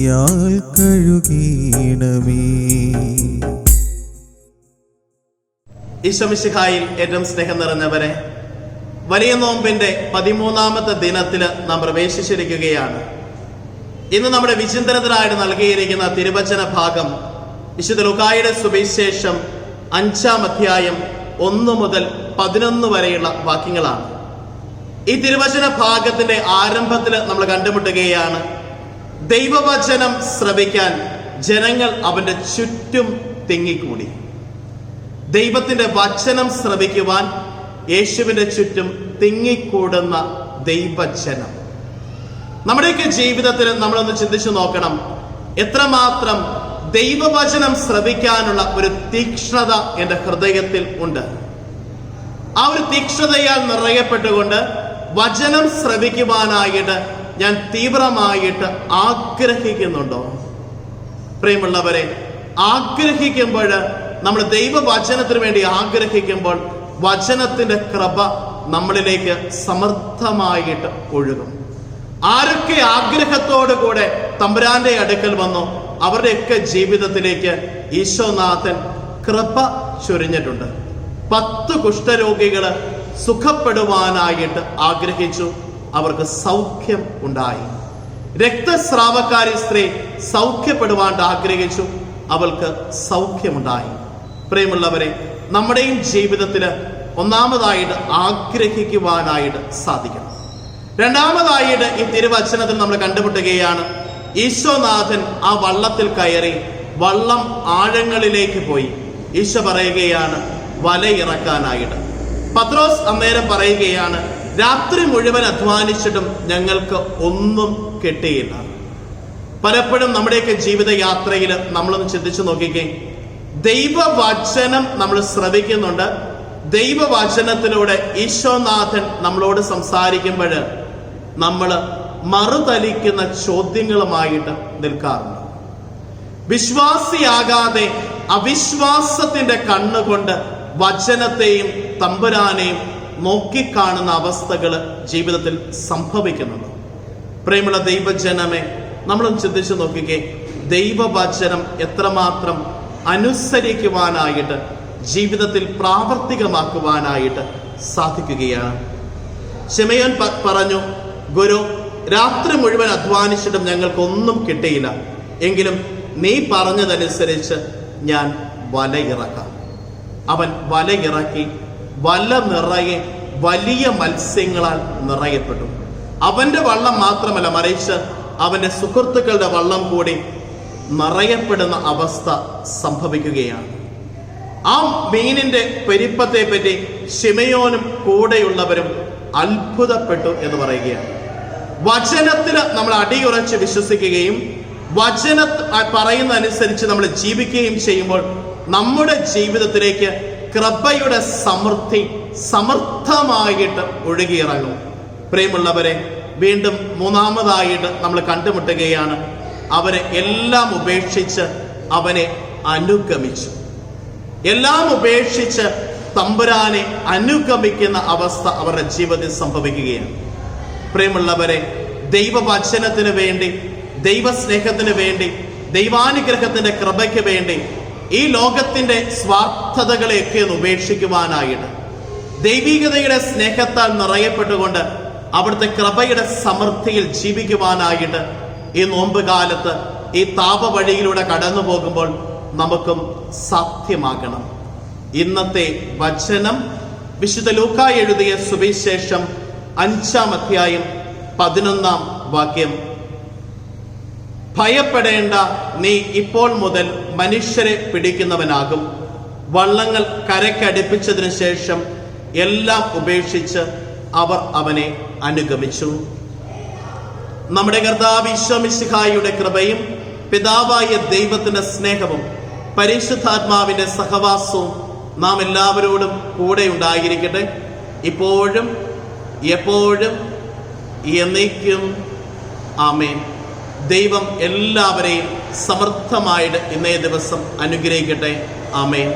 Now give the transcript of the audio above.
നീയാൽ കഴുകീണമേ. ഈശോമിശിഹായിൽ ഏറ്റവും സ്നേഹം നിറഞ്ഞവരെ, വലിയ നോമ്പിന്റെ 13ാമത്തെ ദിനത്തിൽ നാം പ്രവേശിച്ചിരിക്കുകയാണ്. ഇന്ന് നമ്മുടെ വിചിന്തനത്തിനായിട്ട് നൽകിയിരിക്കുന്ന തിരുവചന ഭാഗം വിശുദ്ധ ലൂക്കായുടെ സുവിശേഷം 5-ാം അധ്യായം 1 മുതൽ 11 വരെയുള്ള വാക്യങ്ങളാണ്. ഈ തിരുവചന ഭാഗത്തിന്റെ ആരംഭത്തിൽ നമ്മൾ കണ്ടുമുട്ടുകയാണ്, ദൈവവചനം ശ്രവിക്കാൻ ജനങ്ങൾ അവന്റെ ചുറ്റും തിങ്ങിക്കൂടി. ദൈവത്തിന്റെ വചനം ശ്രവിക്കുവാൻ യേശുവിന്റെ ചുറ്റും തിങ്ങിക്കൂടുന്ന ദൈവജനം. നമ്മുടെയൊക്കെ ജീവിതത്തിൽ നമ്മളൊന്ന് ചിന്തിച്ചു നോക്കണം, എത്രമാത്രം ദൈവവചനം ശ്രവിക്കാനുള്ള ഒരു തീക്ഷ്ണത എൻ്റെ ഹൃദയത്തിൽ ഉണ്ട്. ആ ഒരു തീക്ഷ്ണതയാൽ നിറയപ്പെട്ടുകൊണ്ട് വചനം ശ്രവിക്കുവാനായിട്ട് ഞാൻ തീവ്രമായിട്ട് ആഗ്രഹിക്കുന്നുണ്ടോ? പ്രിയമുള്ളവരെ, ആഗ്രഹിക്കുമ്പോൾ, നമ്മൾ ദൈവവചനത്തിന് വേണ്ടി ആഗ്രഹിക്കുമ്പോൾ വചനത്തിന്റെ കൃപ നമ്മളിലേക്ക് സമർത്ഥമായിട്ട് ഒഴുകും. ആരൊക്കെ ആഗ്രഹത്തോടു കൂടെ തമ്പുരാന്റെ അടുക്കൽ വന്നോ അവരുടെയൊക്കെ ജീവിതത്തിലേക്ക് ഈശോനാഥൻ കൃപ ചൊരിഞ്ഞിട്ടുണ്ട്. 10 കുഷ്ഠരോഗികള് സുഖപ്പെടുവാനായിട്ട് ആഗ്രഹിച്ചു, അവർക്ക് സൗഖ്യം ഉണ്ടായി. രക്തസ്രാവക്കാരി സ്ത്രീ സൗഖ്യപ്പെടുവാൻ ആഗ്രഹിച്ചു, അവൾക്ക് സൗഖ്യമുണ്ടായി. പ്രിയമുള്ളവരെ, നമ്മുടെയും ജീവിതത്തില് ഒന്നാമതായിട്ട് ആഗ്രഹിക്കുവാനായിട്ട് സാധിക്കണം. രണ്ടാമതായിട്ട് ഈ തിരുവചനത്തിൽ നമ്മൾ കണ്ടുമുട്ടുകയാണ്, ഈശോനാഥൻ ആ വള്ളത്തിൽ കയറി വള്ളം ആഴങ്ങളിലേക്ക് പോയി. ഈശോ പറയുകയാണ് വലയിറക്കാനായിട്ട്. പത്രോസ് അന്നേരം പറയുകയാണ്, രാത്രി മുഴുവൻ അധ്വാനിച്ചിട്ടും ഞങ്ങൾക്ക് ഒന്നും കിട്ടിയില്ല. പലപ്പോഴും നമ്മുടെയൊക്കെ ജീവിത യാത്രയിൽ നമ്മളൊന്ന് ചിന്തിച്ചു നോക്കിക്കേ, ദൈവവചനം നമ്മൾ ശ്രവിക്കുന്നുണ്ട്. ദൈവവചനത്തിലൂടെ ഈശോനാഥൻ നമ്മളോട് സംസാരിക്കുമ്പോൾ നമ്മൾ മറുതലിക്കുന്ന ചോദ്യങ്ങളുമായിട്ട് നിൽക്കാറുണ്ട്. വിശ്വാസിയാകാതെ അവിശ്വാസത്തിന്റെ കണ്ണുകൊണ്ട് വചനത്തെയും തമ്പുരാനെയും നോക്കിക്കാണുന്ന അവസ്ഥകൾ ജീവിതത്തിൽ സംഭവിക്കുന്നുണ്ട്. പ്രിയമുള്ള ദൈവജനമേ, നമ്മളൊന്ന് ചിന്തിച്ചു നോക്കിക്കേ, ദൈവവചനം എത്രമാത്രം അനുസരിക്കുവാനായിട്ട് ജീവിതത്തിൽ പ്രാവർത്തികമാക്കുവാനായിട്ട് സാധിക്കുകയാണ്. ശിമയോൻ പറഞ്ഞു, ഗുരു, രാത്രി മുഴുവൻ അധ്വാനിച്ചിട്ടും ഞങ്ങൾക്കൊന്നും കിട്ടിയില്ല, എങ്കിലും നീ പറഞ്ഞതനുസരിച്ച് ഞാൻ വലയിറക്കാം. അവൻ വലയിറക്കി, വല നിറയെ വലിയ മത്സ്യങ്ങളാൽ നിറയപ്പെട്ടു. അവന്റെ വള്ളം മാത്രമല്ല, മറിച്ച് അവന്റെ സുഹൃത്തുക്കളുടെ വള്ളം കൂടി നിറയപ്പെടുന്ന അവസ്ഥ സംഭവിക്കുകയാണ്. ആ മീനിന്റെ പെരുപ്പത്തെ പറ്റി ശിമയോനും കൂടെയുള്ളവരും അത്ഭുതപ്പെട്ടു എന്ന് പറയുകയാണ്. വചനത്തിൽ നമ്മൾ അടിയുറച്ച് വിശ്വസിക്കുകയും വചന പറയുന്ന അനുസരിച്ച് നമ്മൾ ജീവിക്കുകയും ചെയ്യുമ്പോൾ നമ്മുടെ ജീവിതത്തിലേക്ക് കൃപയുടെ സമൃദ്ധി സമർത്ഥമായിട്ട് ഒഴുകിയിറങ്ങും. പ്രിയമുള്ളവരെ, വീണ്ടും മൂന്നാമതായിട്ട് നമ്മൾ കണ്ടുമുട്ടുകയാണ്, അവരെ എല്ലാം ഉപേക്ഷിച്ച് അവനെ അനുഗമിച്ചു. എല്ലാം ഉപേക്ഷിച്ച് തമ്പുരാനെ അനുഗമിക്കുന്ന അവസ്ഥ അവരുടെ ജീവിതത്തിൽ സംഭവിക്കുകയാണ്. പ്രിയമുള്ളവരെ, ദൈവവചനത്തിന് വേണ്ടി, ദൈവസ്നേഹത്തിന് വേണ്ടി, ദൈവാനുഗ്രഹത്തിന്റെ കൃപയ്ക്ക് വേണ്ടി ഈ ലോകത്തിന്റെ സ്വാർത്ഥതകളെയൊക്കെ ഒന്ന് ഉപേക്ഷിക്കുവാനായിട്ട് ദൈവികതയുടെ സ്നേഹത്താൽ നിറയപ്പെട്ടുകൊണ്ട് അവിടുത്തെ കൃപയുടെ സമൃദ്ധിയിൽ ജീവിക്കുവാനായിട്ട് ഈ നോമ്പ് കാലത്ത് ഈ താപവഴിയിലൂടെ കടന്നു പോകുമ്പോൾ നമുക്കും സാധ്യമാകണം. ഇന്നത്തെ വചനം വിശുദ്ധ ലൂക്കാ എഴുതിയ സുവിശേഷം 5-ാം അധ്യായം 11-ാം വാക്യം. ഭയപ്പെടേണ്ട, നീ ഇപ്പോൾ മുതൽ മനുഷ്യരെ പിടിക്കുന്നവനാകും. വള്ളങ്ങൾ കരയ്ക്കടുപ്പിച്ചതിനു ശേഷം എല്ലാം ഉപേക്ഷിച്ച് അവർ അവനെ അനുഗമിച്ചു. നമ്മുടെ കർത്താവ് ഈശോ മിശിഹായുടെ കൃപയും പിതാവായ ദൈവത്തിന്റെ സ്നേഹവും പരിശുദ്ധാത്മാവിന്റെ സഹവാസവും നാം എല്ലാവരോടും കൂടെ ഉണ്ടായിരിക്കട്ടെ, ഇപ്പോഴും എപ്പോഴും എന്നേക്കും. ആമേൻ. ദൈവം എല്ലാവരെയും സമർത്ഥമായിട്ട് ഇന്നേ ദിവസം അനുഗ്രഹിക്കട്ടെ. ആമേൻ.